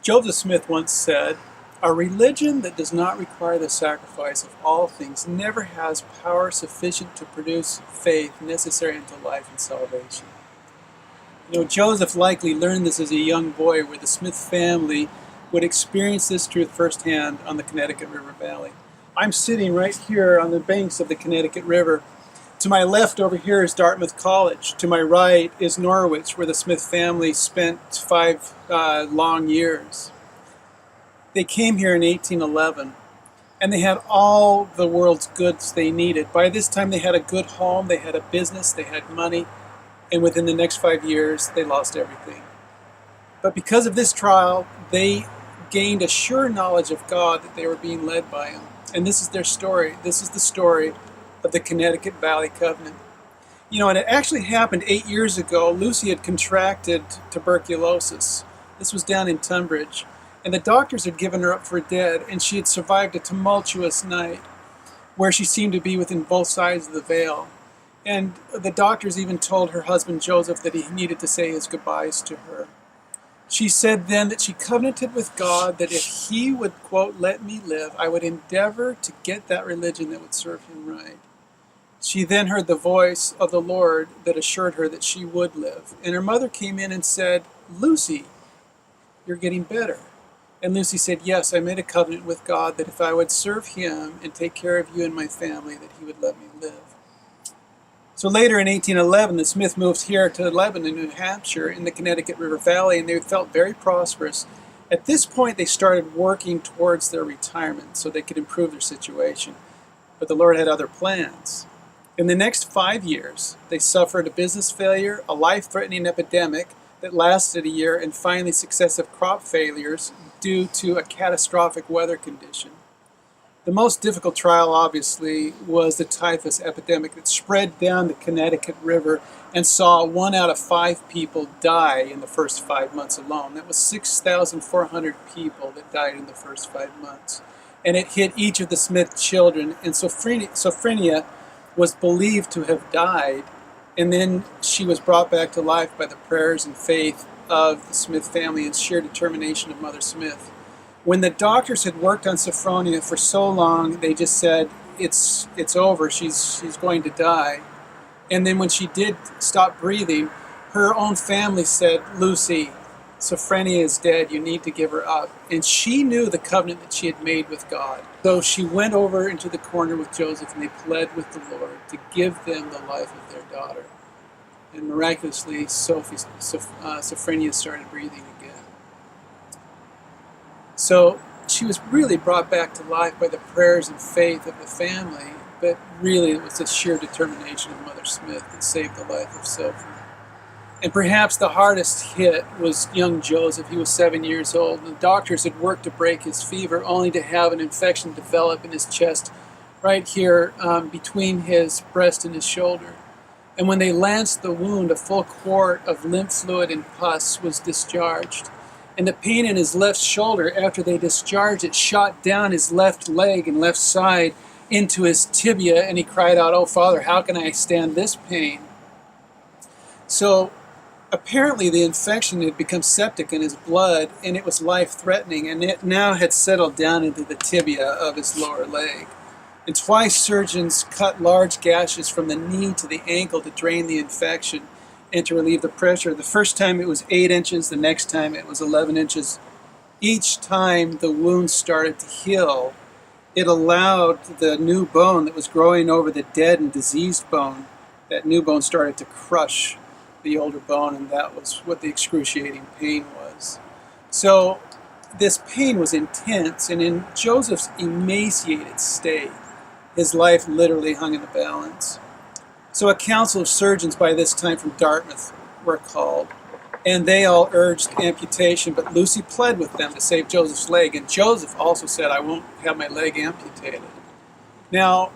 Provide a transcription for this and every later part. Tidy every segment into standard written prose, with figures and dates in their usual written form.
Joseph Smith once said, "A religion that does not require the sacrifice of all things never has power sufficient to produce faith necessary unto life and salvation." Joseph likely learned this as a young boy, where the Smith family would experience this truth firsthand on the Connecticut River Valley. I'm sitting right here on the banks of the Connecticut River. To my left over here is Dartmouth College. To my right is Norwich, where the Smith family spent 5 long years. They came here in 1811, and they had all the world's goods they needed. By this time, they had a good home, they had a business, they had money, and within the next 5 years, they lost everything. But because of this trial, they gained a sure knowledge of God, that they were being led by Him. And this is their story. This is the story of the Connecticut Valley Covenant. And it actually happened 8 years ago. Lucy had contracted tuberculosis. This was down in Tunbridge. And the doctors had given her up for dead, and she had survived a tumultuous night where she seemed to be within both sides of the veil. And the doctors even told her husband Joseph that he needed to say his goodbyes to her. She said then that she covenanted with God that if He would, quote, "let me live, I would endeavor to get that religion that would serve Him right." She then heard the voice of the Lord that assured her that she would live. And her mother came in and said, "Lucy, you're getting better." And Lucy said, "Yes, I made a covenant with God that if I would serve Him and take care of you and my family, that He would let me live." So later in 1811, the Smith moved here to Lebanon, New Hampshire, in the Connecticut River Valley, and they felt very prosperous. At this point, they started working towards their retirement so they could improve their situation. But the Lord had other plans. In the next 5 years, they suffered a business failure, a life-threatening epidemic that lasted a year, and finally successive crop failures due to a catastrophic weather condition. The most difficult trial, obviously, was the typhus epidemic that spread down the Connecticut River and saw 1 out of 5 people die in the first 5 months alone. That was 6,400 people that died in the first 5 months. And it hit each of the Smith children, and Sophronia was believed to have died, and then she was brought back to life by the prayers and faith of the Smith family and sheer determination of Mother Smith. When the doctors had worked on Sophronia for so long, they just said, it's over, she's going to die. And then when she did stop breathing, her own family said, "Lucy, Sophronia is dead, you need to give her up." And she knew the covenant that she had made with God. So she went over into the corner with Joseph, and they pled with the Lord to give them the life of their daughter. And miraculously, Sophronia started breathing again. So she was really brought back to life by the prayers and faith of the family, but really it was the sheer determination of Mother Smith that saved the life of Sophie. And perhaps the hardest hit was young Joseph. He was 7 years old, and the doctors had worked to break his fever, only to have an infection develop in his chest right here between his breast and his shoulder. And when they lanced the wound, a full quart of lymph fluid and pus was discharged. And the pain in his left shoulder, after they discharged it, shot down his left leg and left side into his tibia, and he cried out, "Oh, Father, how can I stand this pain?" So apparently the infection had become septic in his blood, and it was life-threatening, and it now had settled down into the tibia of his lower leg. And twice surgeons cut large gashes from the knee to the ankle to drain the infection and to relieve the pressure. The first time it was 8 inches, the next time it was 11 inches. Each time the wound started to heal, it allowed the new bone that was growing over the dead and diseased bone, that new bone started to crush the older bone, and that was what the excruciating pain was. So this pain was intense, and in Joseph's emaciated state, his life literally hung in the balance. So a council of surgeons by this time from Dartmouth were called, and they all urged amputation, but Lucy pled with them to save Joseph's leg, and Joseph also said, "I won't have my leg amputated." Now,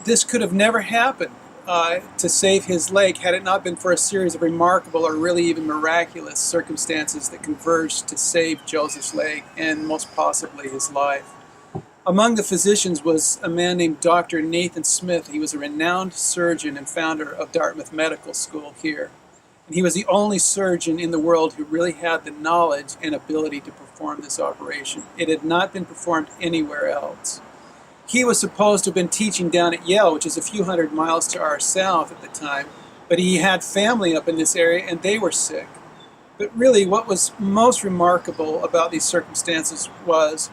this could have never happened to save his leg had it not been for a series of remarkable or really even miraculous circumstances that converged to save Joseph's leg and most possibly his life. Among the physicians was a man named Dr. Nathan Smith. He was a renowned surgeon and founder of Dartmouth Medical School here. He was the only surgeon in the world who really had the knowledge and ability to perform this operation. It had not been performed anywhere else. He was supposed to have been teaching down at Yale, which is a few hundred miles to our south at the time, but he had family up in this area and they were sick. But really, what was most remarkable about these circumstances was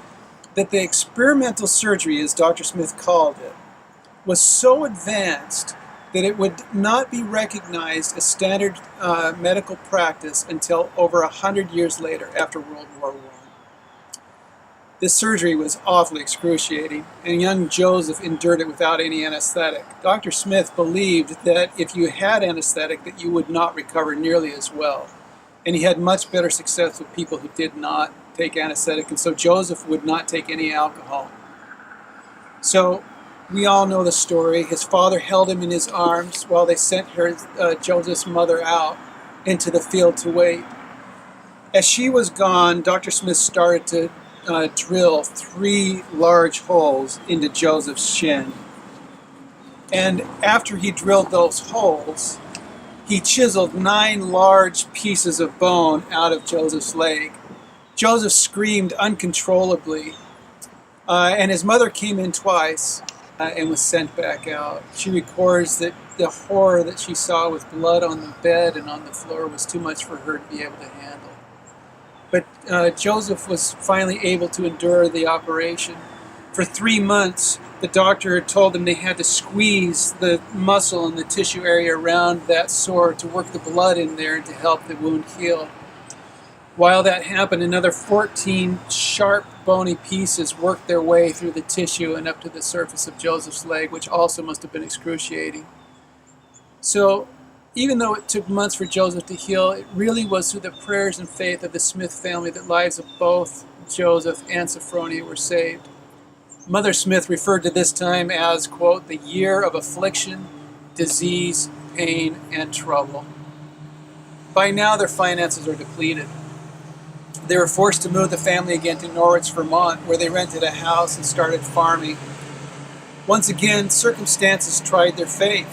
that the experimental surgery, as Dr. Smith called it, was so advanced that it would not be recognized as standard medical practice until over 100 years later, after World War I. This surgery was awfully excruciating, and young Joseph endured it without any anesthetic. Dr. Smith believed that if you had anesthetic, that you would not recover nearly as well. And he had much better success with people who did not take anesthetic, and so Joseph would not take any alcohol. So we all know the story. His father held him in his arms while they sent Joseph's mother out into the field to wait. As she was gone, Dr. Smith started to drill 3 large holes into Joseph's shin. And after he drilled those holes, he chiseled 9 large pieces of bone out of Joseph's leg. Joseph screamed uncontrollably, and his mother came in twice and was sent back out. She records that the horror that she saw with blood on the bed and on the floor was too much for her to be able to handle. But Joseph was finally able to endure the operation. For 3 months, the doctor had told them they had to squeeze the muscle and the tissue area around that sore to work the blood in there and to help the wound heal. While that happened, another 14 sharp, bony pieces worked their way through the tissue and up to the surface of Joseph's leg, which also must have been excruciating. So, even though it took months for Joseph to heal, it really was through the prayers and faith of the Smith family that lives of both Joseph and Sophronia were saved. Mother Smith referred to this time as, quote, the year of affliction, disease, pain, and trouble. By now, their finances are depleted. They were forced to move the family again to Norwich, Vermont, where they rented a house and started farming. Once again, circumstances tried their faith.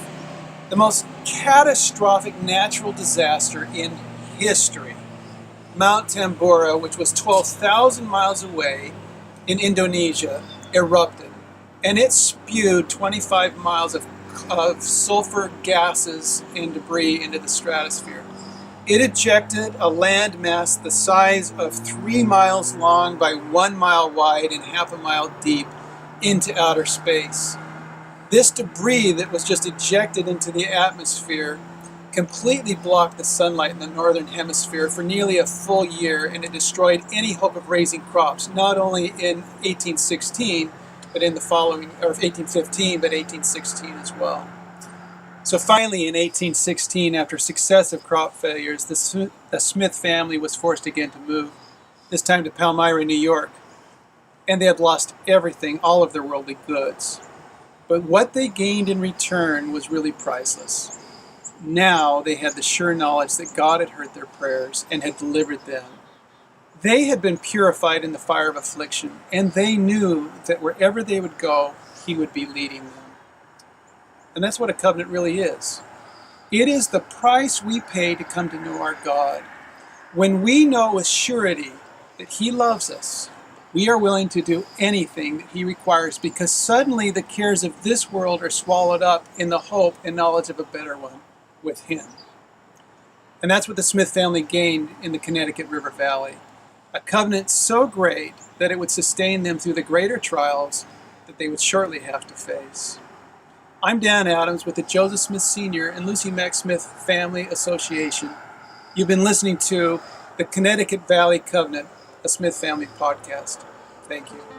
The most catastrophic natural disaster in history, Mount Tambora, which was 12,000 miles away in Indonesia, erupted, and it spewed 25 miles of sulfur gases and debris into the stratosphere. It ejected a land mass the size of 3 miles long by 1 mile wide and half a mile deep into outer space. This debris that was just ejected into the atmosphere completely blocked the sunlight in the northern hemisphere for nearly a full year, and it destroyed any hope of raising crops, not only in 1816, but in the following, or 1815, but 1816 as well. So finally, in 1816, after successive crop failures, the Smith family was forced again to move, this time to Palmyra, New York. And they had lost everything, all of their worldly goods. But what they gained in return was really priceless. Now they had the sure knowledge that God had heard their prayers and had delivered them. They had been purified in the fire of affliction, and they knew that wherever they would go, He would be leading them. And that's what a covenant really is. It is the price we pay to come to know our God. When we know with surety that He loves us, we are willing to do anything that He requires, because suddenly the cares of this world are swallowed up in the hope and knowledge of a better one with Him. And that's what the Smith family gained in the Connecticut River Valley. A covenant so great that it would sustain them through the greater trials that they would shortly have to face. I'm Dan Adams with the Joseph Smith Sr. and Lucy Mack Smith Family Association. You've been listening to the Connecticut Valley Covenant, a Smith Family podcast. Thank you.